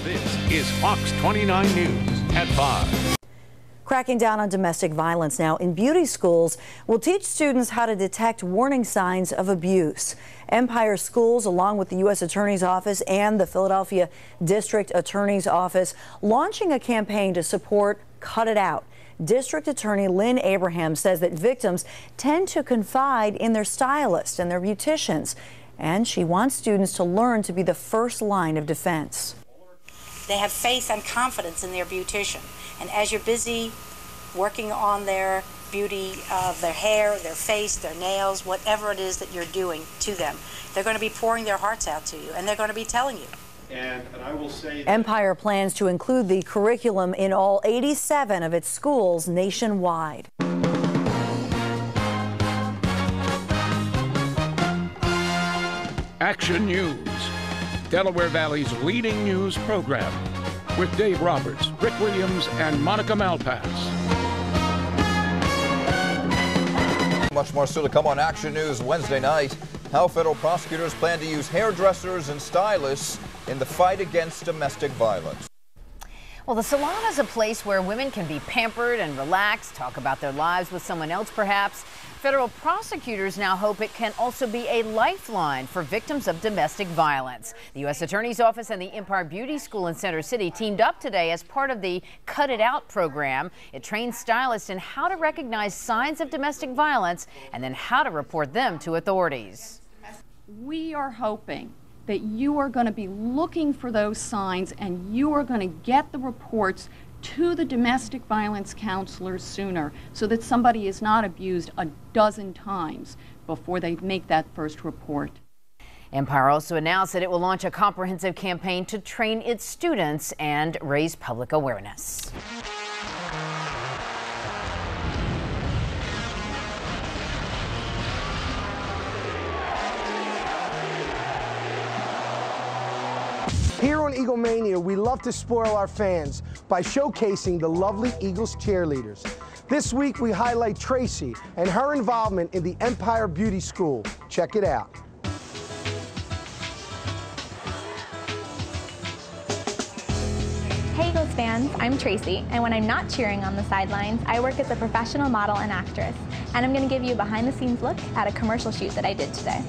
This is Fox 29 News at 5. Cracking down on domestic violence now in beauty schools will teach students how to detect warning signs of abuse. Empire Schools, along with the U.S. Attorney's Office and the Philadelphia District Attorney's Office, launching a campaign to support Cut It Out. District Attorney Lynn Abraham says that victims tend to confide in their stylists and their beauticians, and she wants students to learn to be the first line of defense. They have faith and confidence in their beautician, and as you're busy working on their beauty of their hair, their face, their nails, whatever it is that you're doing to them, they're going to be pouring their hearts out to you, and they're going to be telling you. And I will say Empire plans to include the curriculum in all 87 of its schools nationwide. Action News, Delaware Valley's leading news program, with Dave Roberts, Rick Williams, and Monica Malpass. Much more still to come on Action News Wednesday night. How federal prosecutors plan to use hairdressers and stylists in the fight against domestic violence. Well, the salon is a place where women can be pampered and relaxed, talk about their lives with someone else perhaps. Federal prosecutors now hope it can also be a lifeline for victims of domestic violence. The U.S. Attorney's Office and the Empire Beauty School in Center City teamed up today as part of the Cut It Out program. It trains stylists in how to recognize signs of domestic violence and then how to report them to authorities. We are hoping that you are going to be looking for those signs and you are going to get the reports to the domestic violence counselors sooner so that somebody is not abused a dozen times before they make that first report. Empire also announced that it will launch a comprehensive campaign to train its students and raise public awareness. Here on Eaglemania, we love to spoil our fans by showcasing the lovely Eagles cheerleaders. This week, we highlight Tracy and her involvement in the Empire Beauty School. Check it out. Hey Eagles fans, I'm Tracy, and when I'm not cheering on the sidelines, I work as a professional model and actress. And I'm going to give you a behind-the-scenes look at a commercial shoot that I did today.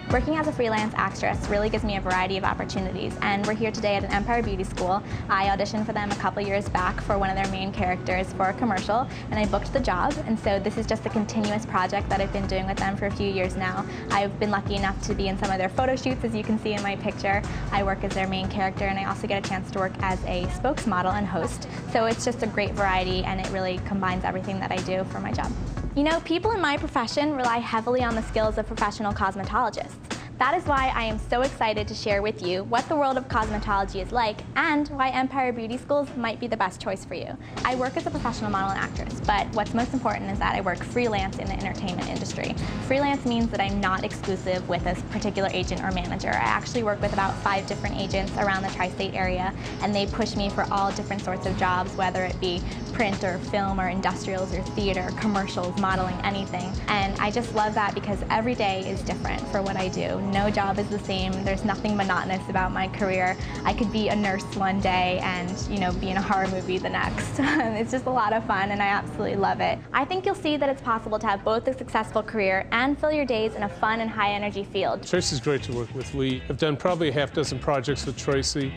Working as a freelance actress really gives me a variety of opportunities, and we're here today at an Empire Beauty School. I auditioned for them a couple years back for one of their main characters for a commercial, and I booked the job, and so this is just a continuous project that I've been doing with them for a few years now. I've been lucky enough to be in some of their photo shoots, as you can see in my picture. I work as their main character, and I also get a chance to work as a spokesmodel and host, so it's just a great variety, and it really combines everything that I do for my job. You know, people in my profession rely heavily on the skills of professional cosmetologists. That is why I am so excited to share with you what the world of cosmetology is like and why Empire Beauty Schools might be the best choice for you. I work as a professional model and actress, but what's most important is that I work freelance in the entertainment industry. Freelance means that I'm not exclusive with a particular agent or manager. I actually work with about 5 different agents around the tri-state area, and they push me for all different sorts of jobs, whether it be print or film or industrials or theater, commercials, modeling, anything. And I just love that because every day is different for what I do. No job is the same. There's nothing monotonous about my career. I could be a nurse one day and, you know, be in a horror movie the next. It's just a lot of fun and I absolutely love it. I think you'll see that it's possible to have both a successful career and fill your days in a fun and high energy field. Tracy's great to work with. We have done probably a half-dozen projects with Tracy.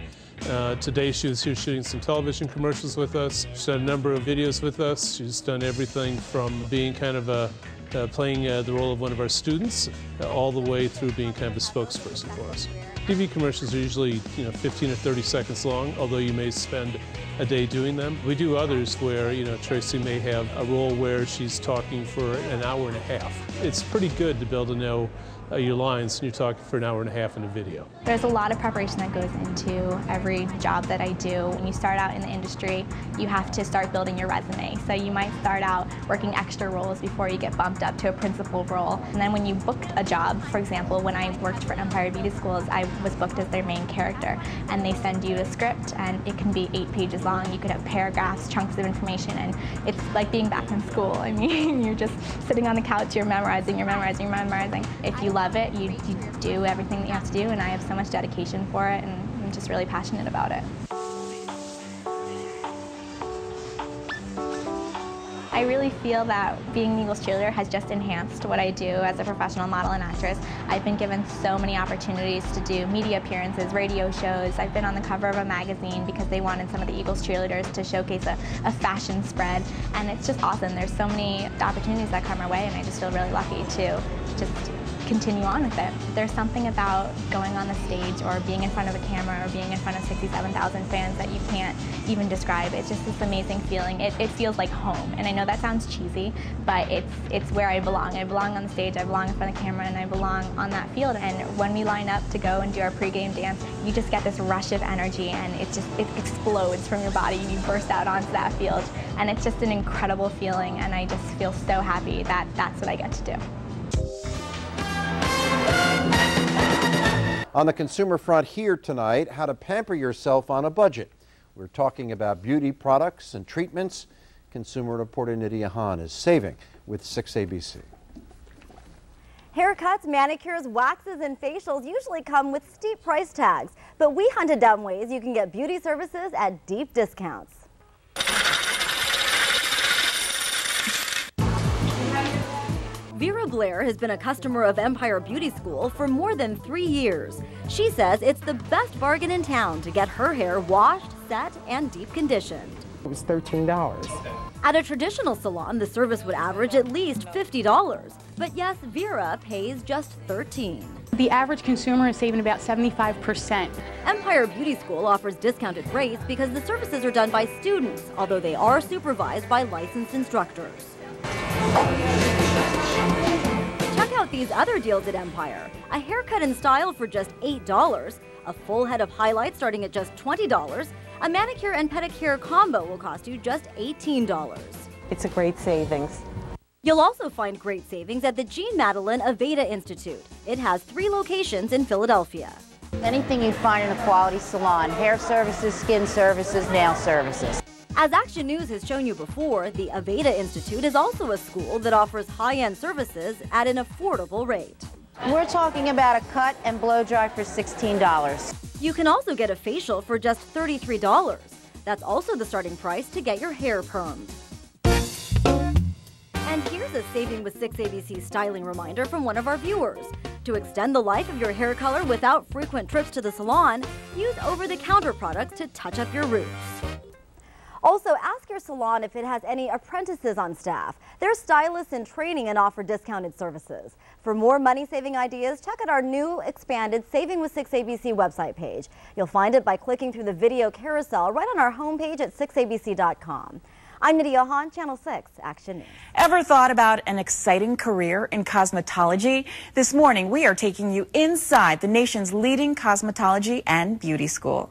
Today she was here shooting some television commercials with us. She's done a number of videos with us. She's done everything from being kind of playing the role of one of our students all the way through being kind of a spokesperson for us. TV commercials are usually 15 or 30 seconds long, although you may spend a day doing them. We do others where Tracy may have a role where she's talking for an hour and a half. It's pretty good to be able to know your lines and you're talking for an hour and a half in a video. There's a lot of preparation that goes into every job that I do. When you start out in the industry, you have to start building your resume. So you might start out working extra roles before you get bumped up to a principal role. And then when you book a job, for example, when I worked for Empire Beauty Schools, I was booked as their main character. And they send you a script and it can be 8 pages long. You could have paragraphs, chunks of information, and it's like being back in school. I mean, you're just sitting on the couch, you're memorizing, you're memorizing, you're memorizing. If you love it, you do everything that you have to do, and I have so much dedication for it, and I'm just really passionate about it. I really feel that being an Eagles cheerleader has just enhanced what I do as a professional model and actress. I've been given so many opportunities to do media appearances, radio shows. I've been on the cover of a magazine because they wanted some of the Eagles cheerleaders to showcase a fashion spread, and it's just awesome. There's so many opportunities that come our way, and I just feel really lucky to just continue on with it. There's something about going on the stage or being in front of a camera or being in front of 67,000 fans that you can't even describe. It's just this amazing feeling. It feels like home, and I know that sounds cheesy, but it's where I belong. I belong on the stage, I belong in front of the camera, and I belong on that field. And when we line up to go and do our pregame dance, you just get this rush of energy, and it explodes from your body. You burst out onto that field, and it's just an incredible feeling, and I just feel so happy that that's what I get to do. On the consumer front here tonight, how to pamper yourself on a budget. We're talking about beauty products and treatments. Consumer reporter Nydia Hahn is saving with 6ABC. Haircuts, manicures, waxes, and facials usually come with steep price tags, but we hunted down ways you can get beauty services at deep discounts. Vera Blair has been a customer of Empire Beauty School for more than 3 years. She says it's the best bargain in town to get her hair washed, set, and deep conditioned. It was $13. At a traditional salon, the service would average at least $50. But yes, Vera pays just $13. The average consumer is saving about 75%. Empire Beauty School offers discounted rates because the services are done by students, although they are supervised by licensed instructors. Check out these other deals at Empire. A haircut and style for just $8, a full head of highlights starting at just $20, a manicure and pedicure combo will cost you just $18. It's a great savings. You'll also find great savings at the Jean Madeline Aveda Institute. It has 3 locations in Philadelphia. Anything you find in a quality salon, hair services, skin services, nail services. As Action News has shown you before, the Aveda Institute is also a school that offers high-end services at an affordable rate. We're talking about a cut and blow dry for $16. You can also get a facial for just $33. That's also the starting price to get your hair permed. And here's a Saving with 6ABC styling reminder from one of our viewers. To extend the life of your hair color without frequent trips to the salon, use over-the-counter products to touch up your roots. Also, ask your salon if it has any apprentices on staff. They're stylists in training and offer discounted services. For more money-saving ideas, check out our new expanded Saving with 6ABC website page. You'll find it by clicking through the video carousel right on our homepage at 6abc.com. I'm Nydia Hahn, Channel 6 Action News. Ever thought about an exciting career in cosmetology? This morning, we are taking you inside the nation's leading cosmetology and beauty school.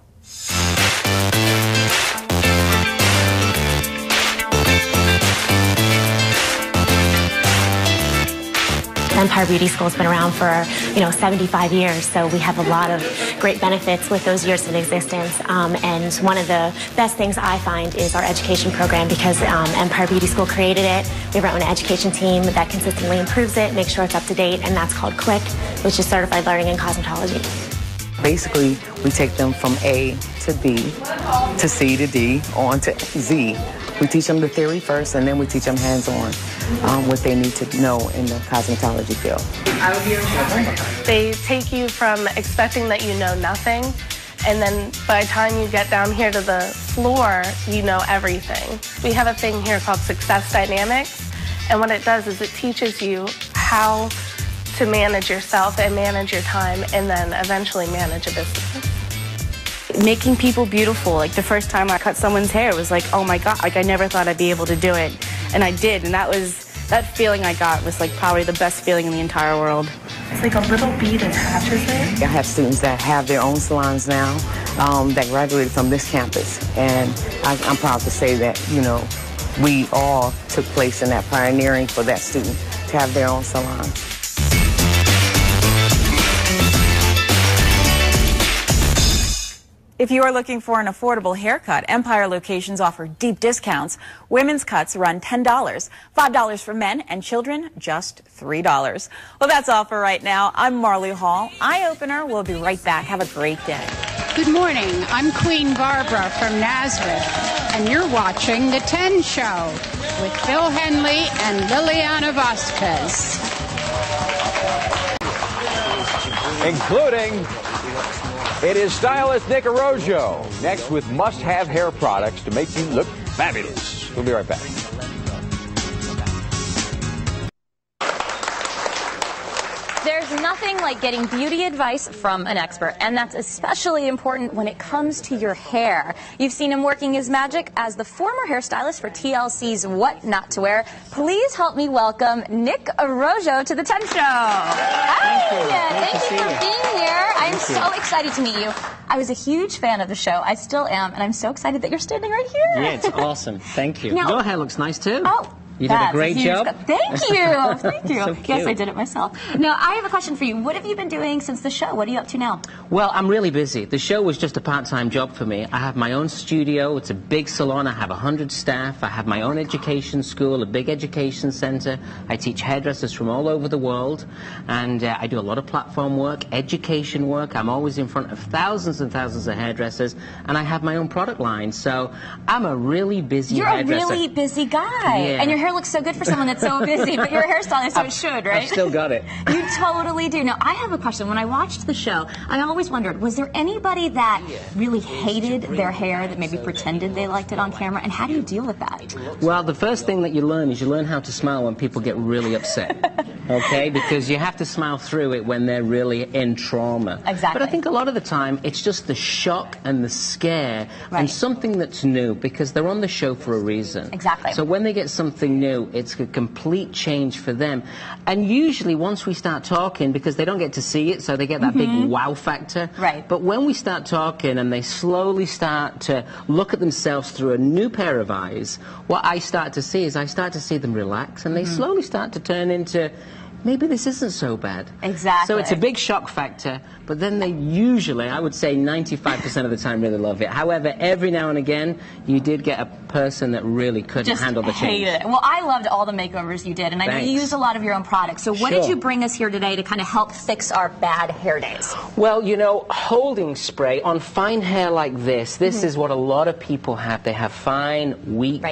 Empire Beauty School has been around for, 75 years, so we have a lot of great benefits with those years of existence. And one of the best things I find is our education program, because Empire Beauty School created it. We have our own education team that consistently improves it, makes sure it's up to date, and that's called CLIC, which is Certified Learning in Cosmetology. Basically, we take them from A to B to C to D on to Z. We teach them the theory first, and then we teach them hands-on what they need to know in the cosmetology field. They take you from expecting that you know nothing, and then by the time you get down here to the floor, you know everything. We have a thing here called Success Dynamics, and what it does is it teaches you how to manage yourself and manage your time, and then eventually manage a business. Making people beautiful. Like the first time I cut someone's hair, it was like, oh my God, like I never thought I'd be able to do it. And I did, and that feeling I got was like probably the best feeling in the entire world. It's like a little bead attaches it. I have students that have their own salons now that graduated from this campus. And I'm proud to say that, we all took place in that pioneering for that student to have their own salon. If you are looking for an affordable haircut, Empire locations offer deep discounts. Women's cuts run $10, $5 for men, and children just $3. Well, that's all for right now. I'm Marley Hall. Eye Opener. We'll be right back. Have a great day. Good morning. I'm Queen Barbara from Nazareth, and you're watching The 10 Show with Phil Henley and Liliana Vasquez. Including, it is stylist Nick Arrojo, next with must-have hair products to make you look fabulous. We'll be right back. There's nothing like getting beauty advice from an expert, and that's especially important when it comes to your hair. You've seen him working his magic as the former hairstylist for TLC's What Not to Wear. Please help me welcome Nick Arrojo to the 10 Show. Hi! Thank you for being here. I'm so excited to meet you. I was a huge fan of the show. I still am, and I'm so excited that you're standing right here. Yeah, it's awesome. Thank you. Now, your hair looks nice too. Oh. You did a great job. Thank you. Thank you. So cute. Yes, I did it myself. Now, I have a question for you. What have you been doing since the show? What are you up to now? Well, I'm really busy. The show was just a part-time job for me. I have my own studio. It's a big salon. I have 100 staff. I have my own education school, a big education center. I teach hairdressers from all over the world. And I do a lot of platform work, education work. I'm always in front of thousands and thousands of hairdressers. And I have my own product line. So I'm a really busy hairdresser. You're a really busy guy. Yeah. And your hair looks so good for someone that's so busy, but you're a hairstylist, so it should, right? I've still got it. You totally do. Now, I have a question. When I watched the show, I always wondered, was there anybody that really hated their hair, that maybe pretended they liked it on camera, and how do you deal with that? Well, the first thing that you learn is you learn how to smile when people get really upset, okay? Because you have to smile through it when they're really in trauma. Exactly. But I think a lot of the time, it's just the shock and the scare and something that's new, because they're on the show for a reason. Exactly. So when they get something new, it's a complete change for them. And usually once we start talking, because they don't get to see it, so they get that big wow factor. Right. But when we start talking and they slowly start to look at themselves through a new pair of eyes, what I start to see is I start to see them relax, and they slowly start to turn into, maybe this isn't so bad. Exactly. So it's a big shock factor, but then they usually, I would say 95% of the time, really love it. However, every now and again, you did get a person that really couldn't handle the change. Hated it. Well, I loved all the makeovers you did, and I know you used a lot of your own products. So what did you bring us here today to kind of help fix our bad hair days? Well, you know, holding spray on fine hair like this is what a lot of people have. They have fine, weak,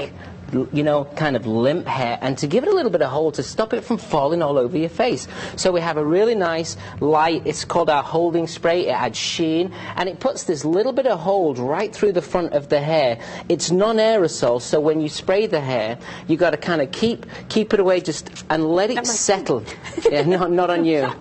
you know, kind of limp hair, and to give it a little bit of hold to stop it from falling all over your face. So we have a really nice light, it's called our holding spray. It adds sheen, and it puts this little bit of hold right through the front of the hair. It's non-aerosol, so when you spray the hair, you got to kind of keep it away, just and let it settle. Yeah, no, not on you.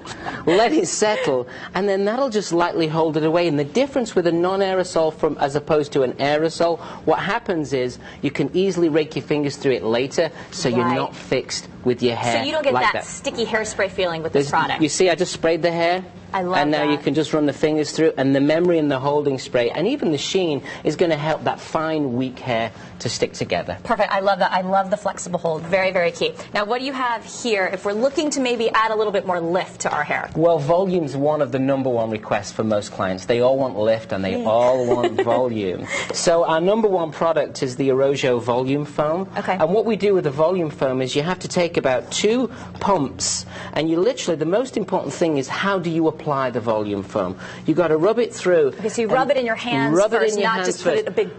Let it settle, and then that'll just lightly hold it away. And the difference with a non-aerosol as opposed to an aerosol, what happens is you can easily rake your fingers through it later, so you're not fixed with your hair. So you don't get like that sticky hairspray feeling with this product. You see, I just sprayed the hair. I love and now that. you can just run the fingers through, and the memory and the holding spray and even the sheen is going to help that fine, weak hair to stick together. Perfect. I love that. I love the flexible hold. Very, very key. Now, what do you have here if we're looking to maybe add a little bit more lift to our hair? Well, volume's one of the #1 requests for most clients. They all want lift, and they all want volume. So our #1 product is the Arrojo Volume Foam. Okay. And what we do with the volume foam is you have to take about 2 pumps, and you literally, the most important thing is how do you apply the volume foam. You got to rub it through. Okay, so you rub it in your hands first, not just put a big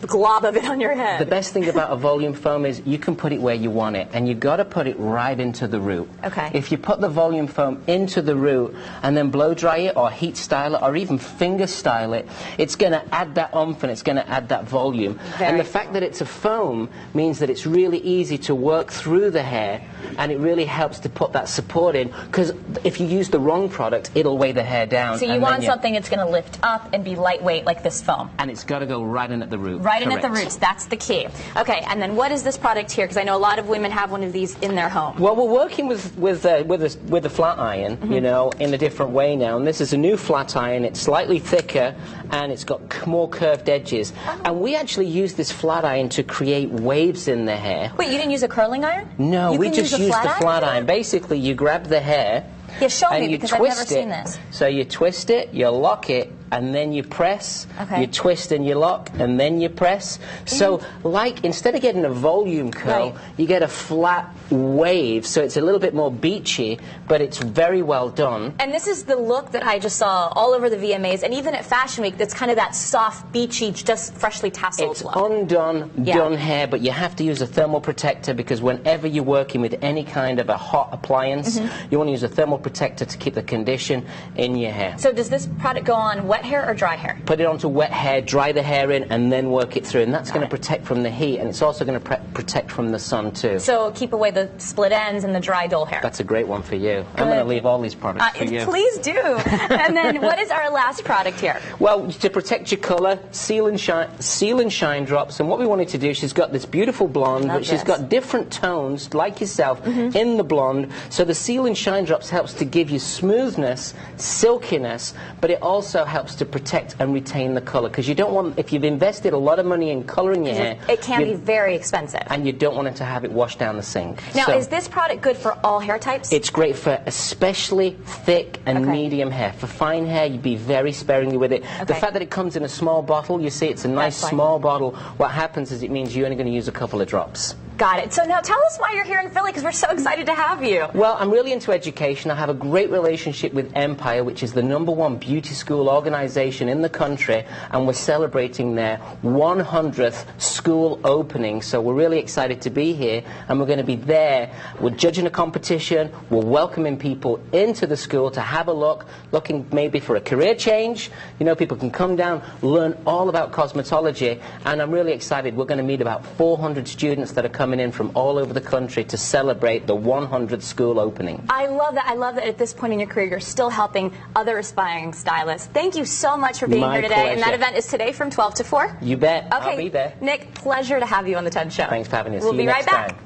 glob of it on your head. The best thing about a volume foam is you can put it where you want it, and you got to put it right into the root. Okay. If you put the volume foam into the root and then blow dry it or heat style it or even finger style it, it's going to add that oomph and it's going to add that volume. And the fact that it's a foam means that it's really easy to work through the hair, and it really helps to put that support in, because if you use the wrong product, it'll weigh the hair down. So you want something that's going to lift up and be lightweight like this foam. And it's got to go right in at the root. Right in at the roots. That's the key. Okay, and then what is this product here? Because I know a lot of women have one of these in their home. Well, we're working with a flat iron, you know, in a different way now. And this is a new flat iron. It's slightly thicker, and it's got more curved edges. And we actually use this flat iron to create waves in the hair. Wait, you didn't use a curling iron? No, we just use the flat iron. Basically, you grab the hair. Yeah, show me, and you because I've never seen this. So you twist it, you lock it, and then you press, you twist and you lock, and then you press. So, like, instead of getting a volume curl, you get a flat wave, so it's a little bit more beachy, but it's very well done. And this is the look that I just saw all over the VMAs, and even at Fashion Week, that's kind of that soft, beachy, just freshly tasseled It's look. undone, done hair, but you have to use a thermal protector because whenever you're working with any kind of a hot appliance, you want to use a thermal protector to keep the condition in your hair. So does this product go on wet hair or dry hair? Put it onto wet hair, dry the hair in, and then work it through. And that's going to protect from the heat, and it's also going to protect from the sun, too. So keep away the split ends and the dry, dull hair. That's a great one for you. I'm going to leave all these products for you. Please do. And then what is our last product here? Well, to protect your colour, seal and shine drops. And what we wanted to do, she's got this beautiful blonde, but she's got different tones, like yourself, in the blonde. So the seal and shine drops helps to give you smoothness, silkiness, but it also helps to protect and retain the colour. Because you don't want, if you've invested a lot of money in colouring your hair, it can be very expensive. And you don't want it to have it washed down the sink. Now, so, is this product good for all hair types? It's great for especially thick and medium hair. For fine hair, you'd be very sparingly with it. The fact that it comes in a small bottle, you see it's a nice small bottle, what happens is it means you're only going to use a couple of drops. Got it. So now tell us why you're here in Philly, because we're so excited to have you. Well, I'm really into education. I have a great relationship with Empire, which is the #1 beauty school organization in the country, and we're celebrating their 100th school opening. So we're really excited to be here, and we're going to be there. We're judging a competition. We're welcoming people into the school to have a look, looking maybe for a career change. You know, people can come down, learn all about cosmetology, and I'm really excited. We're going to meet about 400 students that are coming in from all over the country to celebrate the 100th school opening. I love that. I love that at this point in your career, you're still helping other aspiring stylists. Thank you so much for being here today. Pleasure. And that event is today from 12 to 4? You bet. Okay. I'll be there. Nick, pleasure to have you on the 10 Show. Thanks for having us. We'll be right back.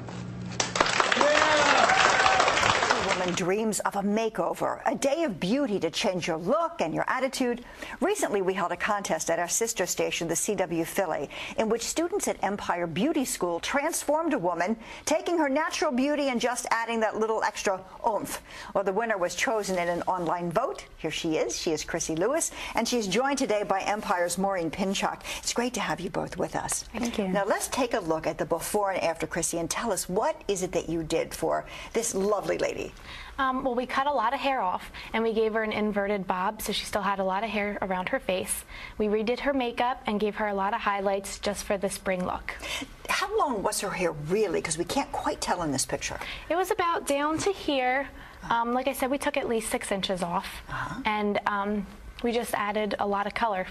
Dreams of a makeover, a day of beauty to change your look and your attitude. Recently, we held a contest at our sister station, the CW Philly, in which students at Empire Beauty School transformed a woman, taking her natural beauty and just adding that little extra oomph. Well, the winner was chosen in an online vote. Here she is. She is Chrissy Lewis, and she's joined today by Empire's Maureen Pinchuk. It's great to have you both with us. Thank you. Now, let's take a look at the before and after, Chrissy, and tell us what is it that you did for this lovely lady? Well, we cut a lot of hair off, and we gave her an inverted bob, so she still had a lot of hair around her face. We redid her makeup and gave her a lot of highlights just for the spring look. How long was her hair really? Because we can't quite tell in this picture. It was about down to here. Like I said, we took at least 6 inches off, and we just added a lot of color.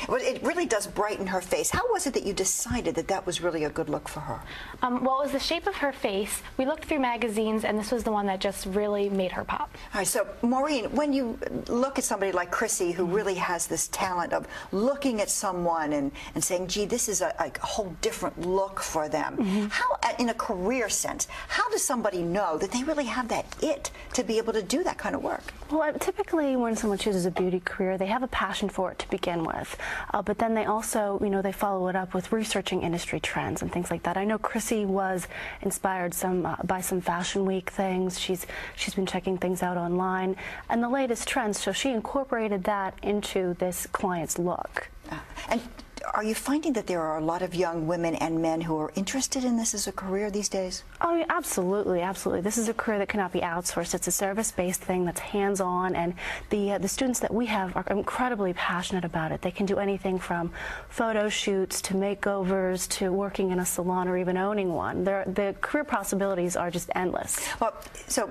Well, it really does brighten her face. How was it that you decided that that was really a good look for her? Well, it was the shape of her face. We looked through magazines, and this was the one that just really made her pop. All right, so Maureen, when you look at somebody like Chrissy, who really has this talent of looking at someone and saying, gee, this is a whole different look for them, how, in a career sense, how does somebody know that they really have that it to be able to do that kind of work? Well, typically when someone chooses a beauty career, they have a passion for it to begin with. But then they also, they follow it up with researching industry trends and things like that. I know Chrissy was inspired by some Fashion Week things. She's been checking things out online and the latest trends, so she incorporated that into this client's look. And are you finding that there are a lot of young women and men who are interested in this as a career these days? Oh, yeah, absolutely, absolutely. This is a career that cannot be outsourced. It's a service-based thing that's hands-on, and the students that we have are incredibly passionate about it. They can do anything from photo shoots to makeovers to working in a salon or even owning one. The career possibilities are just endless. Well, so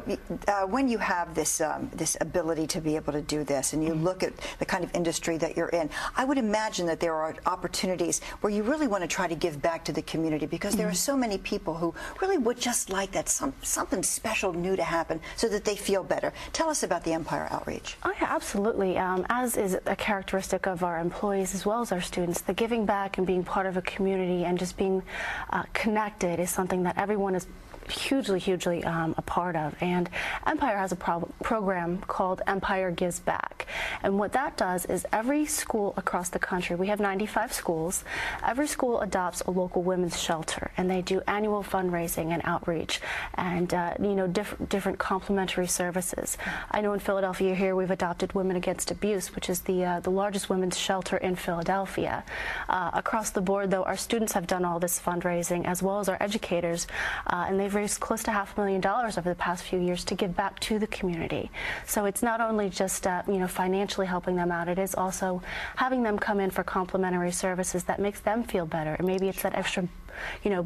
when you have this this ability to be able to do this, and you look at the kind of industry that you're in, I would imagine that there are opportunities where you really want to try to give back to the community, because there are so many people who really would just like that something special new to happen so that they feel better. Tell us about the Empire Outreach. Oh yeah, absolutely. As is a characteristic of our employees as well as our students, the giving back and being part of a community and just being connected is something that everyone is hugely a part of. And Empire has a program called Empire Gives Back. And what that does is every school across the country, we have 95 schools, every school adopts a local women's shelter, and they do annual fundraising and outreach and different complementary services. I know in Philadelphia here we've adopted Women Against Abuse, which is the largest women's shelter in Philadelphia. Across the board, though, our students have done all this fundraising, as well as our educators, and they've raised close to $500,000 over the past few years to give back to the community. So it's not only just financially helping them out, it is also having them come in for complimentary services that makes them feel better. And maybe it's that extra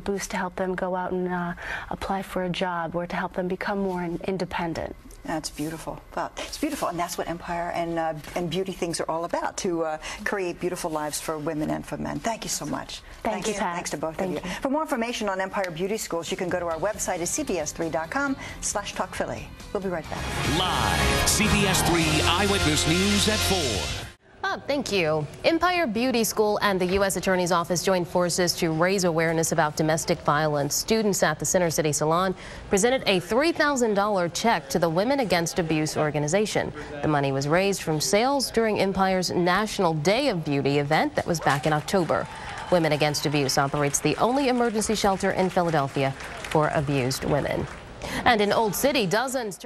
boost to help them go out and apply for a job, or to help them become more independent. That's beautiful. Well, it's beautiful, and that's what Empire and beauty things are all about, to create beautiful lives for women and for men. Thank you so much. Thank you, Pat. Thanks to both of you. For more information on Empire Beauty Schools, you can go to our website at cbs3.com/talkphilly. We'll be right back. Live, CBS 3 Eyewitness News at 4. Bob, thank you. Empire Beauty School and the U.S. Attorney's Office joined forces to raise awareness about domestic violence. Students at the Center City Salon presented a $3,000 check to the Women Against Abuse organization. The money was raised from sales during Empire's National Day of Beauty event that was back in October. Women Against Abuse operates the only emergency shelter in Philadelphia for abused women. And in Old City, dozens